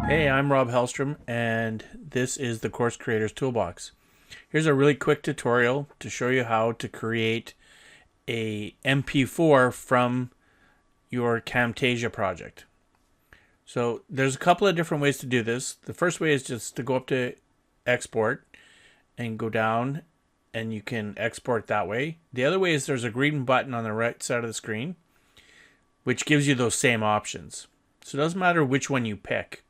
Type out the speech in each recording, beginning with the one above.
Hey, I'm Rob Hellstrom, and this is the Course Creators Toolbox. Here's a really quick tutorial to show you how to create a mp4 from your Camtasia project. So there's a couple of different ways to do this. The first way is just to go up to export and go down, and you can export that way. The other way is there's a green button on the right side of the screen which gives you those same options. So it doesn't matter which one you pick.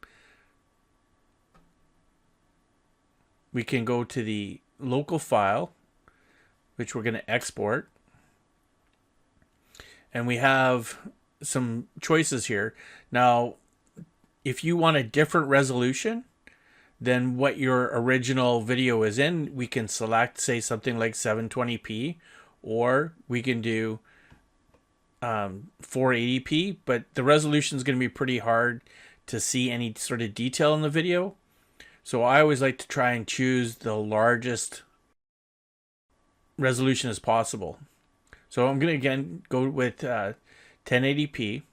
We can go to the local file, which we're going to export. And we have some choices here. Now, if you want a different resolution than what your original video is in, we can select, say, something like 720p, or we can do 480p, but the resolution is going to be pretty hard to see any sort of detail in the video. So I always like to try and choose the largest resolution as possible. So I'm going to again go with 1080p.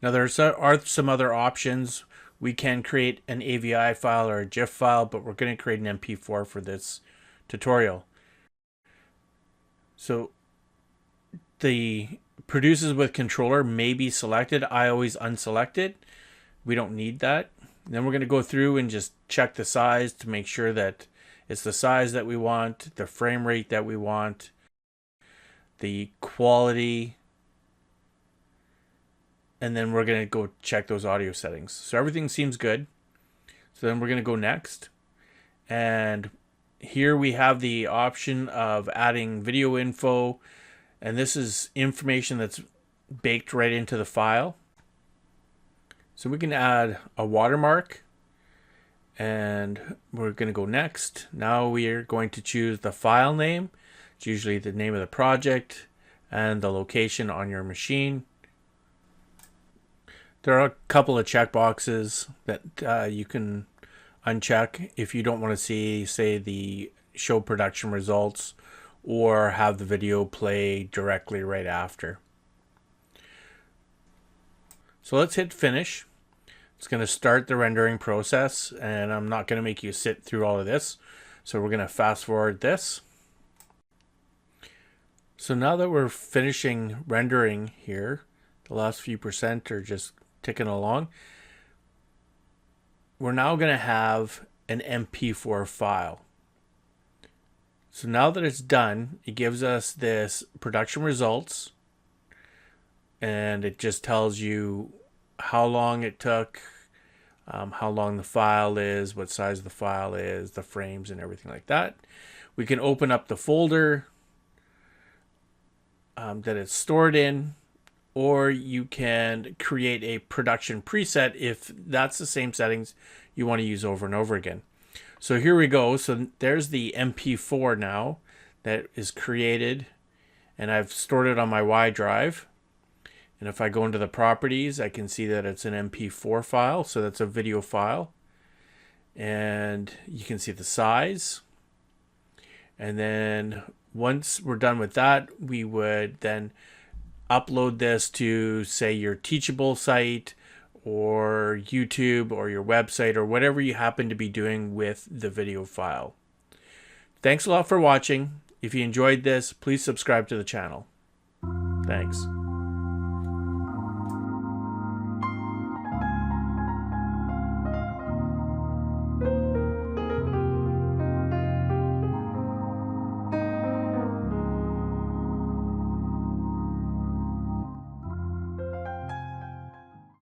Now there are some other options. We can create an AVI file or a GIF file, but we're going to create an mp4 for this tutorial. So the produces with controller may be selected. I always unselect it. We don't need that. Then we're going to go through and just check the size to make sure that it's the size that we want, the frame rate that we want, the quality, and then we're going to go check those audio settings. So everything seems good. So then we're going to go next. And here we have the option of adding video info, and this is information that's baked right into the file. So we can add a watermark, and we're going to go next. Now we are going to choose the file name. It's usually the name of the project and the location on your machine. There are a couple of checkboxes that you can uncheck if you don't want to see, say, the show production results or have the video play directly right after. So let's hit finish. It's going to start the rendering process, and I'm not going to make you sit through all of this. So we're going to fast forward this. So now that we're finishing rendering here, the last few percent are just ticking along. We're now going to have an mp4 file. So now that it's done, it gives us this production results, and it just tells you how long it took, how long the file is, what size the file is, the frames, and everything like that. We can open up the folder that it's stored in, or you can create a production preset if that's the same settings you want to use over and over again. So here we go. So there's the mp4 now that is created, and I've stored it on my Y drive. And if I go into the properties, I can see that it's an mp4 file. So that's a video file. And you can see the size. And then once we're done with that, we would then upload this to, say, your Teachable site or YouTube or your website or whatever you happen to be doing with the video file. Thanks a lot for watching. If you enjoyed this, please subscribe to the channel. Thanks.